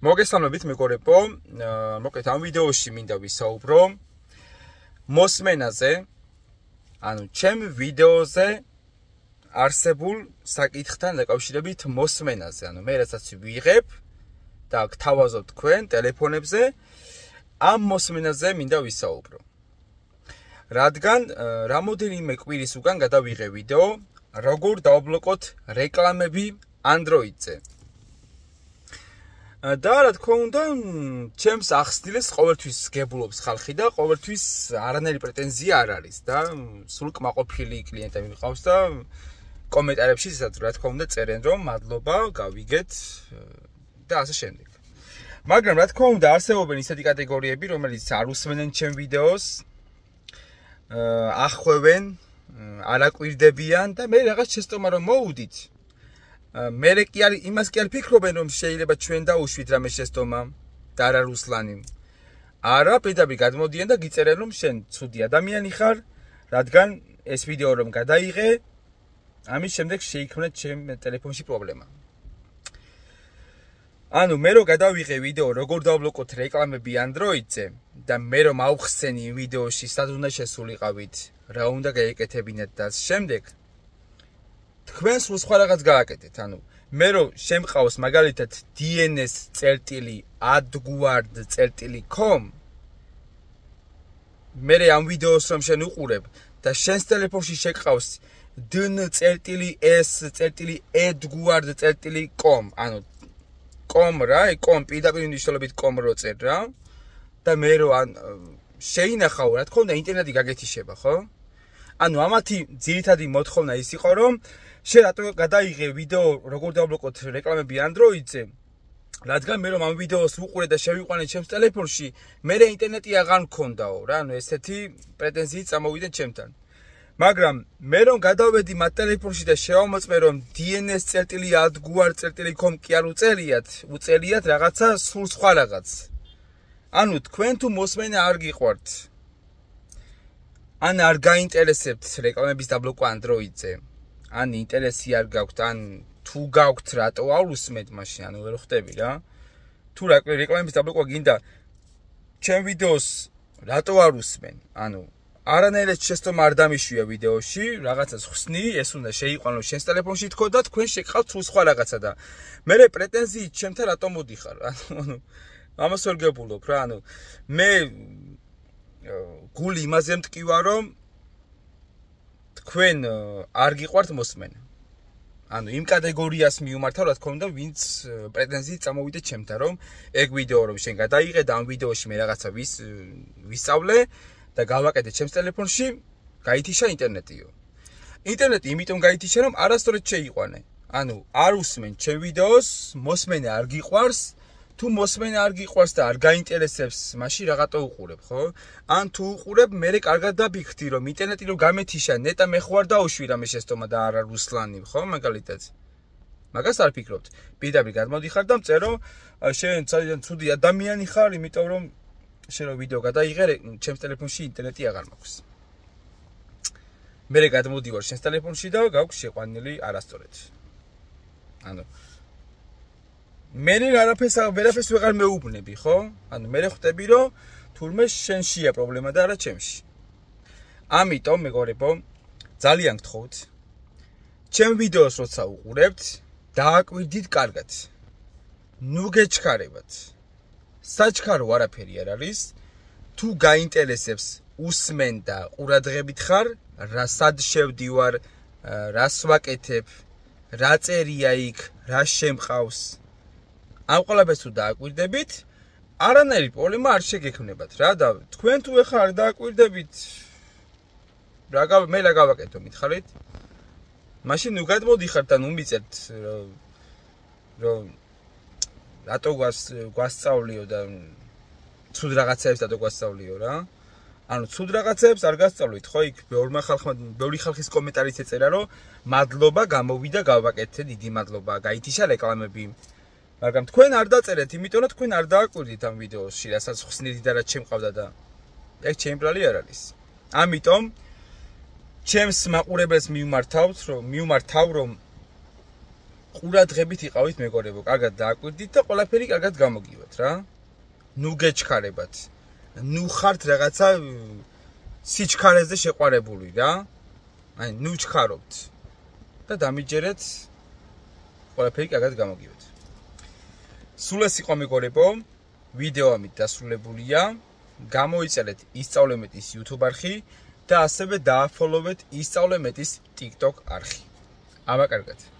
მოგესალმებით მეგობრებო, მოკლედ ამ ვიდეოში მინდა ვისაუბრო მოსმენაზე, ანუ ჩემ ვიდეოზე არსებულ საკითხთან დაკავშირებით მოსმენაზე, ანუ მე რასაც ვიღებ და გთავაზობ თქვენ ტელეფონებზე, ამ მოსმენაზე მინდა ვისაუბრო. რადგან რამოდენიმე კვირის უკან გადავიღე ვიდეო, როგორ დავბლოკოთ რეკლამები Android-ზე. და რა თქმა უნდა, ჩემს ახსნილეს ყოველთვის გებულობს ხალხი და ყოველთვის არანაირი პრეტენზია არ არის და სულ კმაყოფილი კლიენტები მიყავს და კომენტარებში რა თქმა უნდა წერენ რომ მადლობა, გავიგეთ და ასე შემდეგ. მაგრამ რა თქმა უნდა არსებობენ ისეთი კატეგორიები, რომელიც არ უსმენენ ჩემ ვიდეოს, ახვევენ, არაკვირდებიან და მე რაღაც შეცდომა რომ მოვუდით. მე იმას კი არ ფიქრობენ რომ შეიძლება ჩვენ დაუშვით რამე შეცდომა და არა რუსლანი. არა, პირდაპირ გადმოდიან და გიწერენ რომ შენ ცუდი ადამიანი ხარ, რადგან ეს ვიდეო რომ გადაიღე, ამის შემდეგ შეიქმნა ჩემ ტელეფონში პრობლემა. ანუ მე რომ გადავიღე ვიდეო როგორ დავბლოკოთ რეკლამები Android-ზე და მე რომ ავხსენი ვიდეოში სად უნდა შესულიყავით, რა უნდა გაეკეთებინათ და შემდეგ თქვენ სულ სხვა რაღაც გააკეთეთ, ანუ მე რომ შემყავს მაგალითად dns.adguard.com მე ამ ვიდეოს რომ შენ უყურებ და შენს ტელეფონში შეგყავს dn.s.adguard.com ანუ com რა, com პირდაპირ მნიშვნელობით com რო წერ რა და მე რომ შეინახავ რა თქმა უნდა ინტერნეტი გაგეთიშება, ხო? ანუ ამათი ძირითადი მოთხოვნა ის იყო რომ შენ რატო გადაიღე ვიდეო როგორ დავბლოკოთ რეკლამები Android-ზე, რადგან მე რომ ამ ვიდეოს ვუყურე და შევიყვანე ჩემს ტელეფონში, მე ინტერნეტი აღარ მქონდაო რა, ანუ ესეთი პრეტენზიით წამოვიდნენ ჩემთან. მაგრამ მე რომ გადავედი მათ ტელეფონში და შევამოწმე რომ dns.adguard.com კი არ უწერიათ რაღაცა სულ სხვა რაღაც. ანუ თქვენ თუ მოსმენა არ გიყვართ, ან არ გაინტერესებთ რეკლამების დაბლოკვა Android-ზე, ან ინტერესი არ გაქვთ, ან თუ გაქვთ რატო არ უსმენთ მაშინ, ანუ ვერ ხვდები რა. თუ რეკლამების დაბლოკვა გინდა ჩემ ვიდეოს რატო არ უსმენ? ანუ არანაირად შეცდომა არ დამიშვია ვიდეოში, რაღაცას ხსნი, ეს უნდა შეიყვანო შენს ტელეფონში თქო და თქვენ შეგყავთ სულ სხვა რაღაცა და მე პრეტენზიით ჩემთან რატომ მოდიხარ? ანუ ამას ვერ გებულობ რა, ანუ მე გული იმაზე მტკივა რომ თქვენ არ გიყვართ მოსმენა. ანუ იმ კატეგორიას მიუმართავ, რა თქმა უნდა, ვინც პრეტენზიით წამოვიდა ჩემთან, რომ ეგ ვიდეო რომ შენ გადაიღე და ამ ვიდეოში მე რაღაცა ვისწავლე და გავაკეთე ჩემს ტელეფონში, გაითიშა ინტერნეტიო. ინტერნეტი იმიტომ გაითიშა, რომ არასწორად შეიყვანე. ანუ არ უსმენ ჩემ ვიდეოს, მოსმენა არ გიყვარს, თუ მოსმენა არ გიყვარს და არ გაინტერესებს, მაშინ რაღაცა უყურებ, ხო? ან თუ უყურებ, მე კარგად დაბიქდი, რომ ინტერნეტი რომ გამეთიშა, ნეტა მე ხო არ დაუშვი რამე შეცდომა და არა რუსლანი, ხო, მაგალითად. მაგას არ ფიქრობთ. პირდაპირ გადმოდიხარ და მწერო, შენ ცუდი ადამიანი ხარ, იმიტომ რომ შენ რო ვიდეო გადაიღე, ჩემს ტელეფონში ინტერნეტი აღარ მაქვს. მე გადმოდივარ შენს ტელეფონში და გაქვს შეყვანილი არასწორად. ანუ მე ვერაფერს ვეღარ მეუბნები, ხო? ანუ მე ხვდები რომ თურმე შენშია პრობლემა და არა ჩემში. ამიტომ მეგობრებო, ძალიან გთხოვთ, ჩემ ვიდეოს როცა უყურებთ, დააკვირდით კარგად. ნუ გეჩქარებათ. საჩქარო არაფერი არ არის, თუ გაინტერესებს უსმენ და ყურადღებით ხარ, სად შევდივარ, რას ვაკეთებ, რა წერია იქ, რა შემყავს. ამ ყველაფერს თუ დააკვირდებით, არანაირი პრობლემა არ შეგექმნებათ რა და თქვენ თუ ეხლა არ დააკვირდებით, მე რა გავაკეთო მითხარით? მაშინ ნუ გადმოდიხართ და ნუ მიწევთ რომ რატო გვასწავლიო და ცუდ რაღაცებს რატო გვასწავლიო რა? ანუ ცუდ რაღაცებს არ გასწავლით, ხო? იქ ბევრი ხალხის კომენტარიც ეწერა რომ მადლობა გამოვიდა გავაკეთე, დიდი მადლობა, გაითიშა რეკლამები. მაგრამ თქვენ არ დაწერეთ, იმიტომ რომ თქვენ არ დააკვირდით ამ ვიდეოში, რასაც ხსნით და რაც შემყავდა და ეგ ჩემი ბრალი არ არის. ამიტომ ჩემს მაყურებელს მივმართავ რომ ყურადღებით იყავით მეგობრებო, კარგად დააკვირდით და ყველაფერი კარგად გამოგივათ რა. ნუ გეჩქარებათ. ნუ ხართ რაღაცა სიჩქარეზე შეყვარებული რა. აი, ნუ ჩქარობთ. და დამიჯერეთ ყველაფერი კარგად გამოგივათ. სულ ეს იყო მეგობრებო, ვიდეო ამით დასრულებულია. გამოიწერეთ ისწავლე მეტის YouTube არხი და ასევე დააფოლოვეთ ისწავლე მეტის TikTok არხი. აბა კარგად.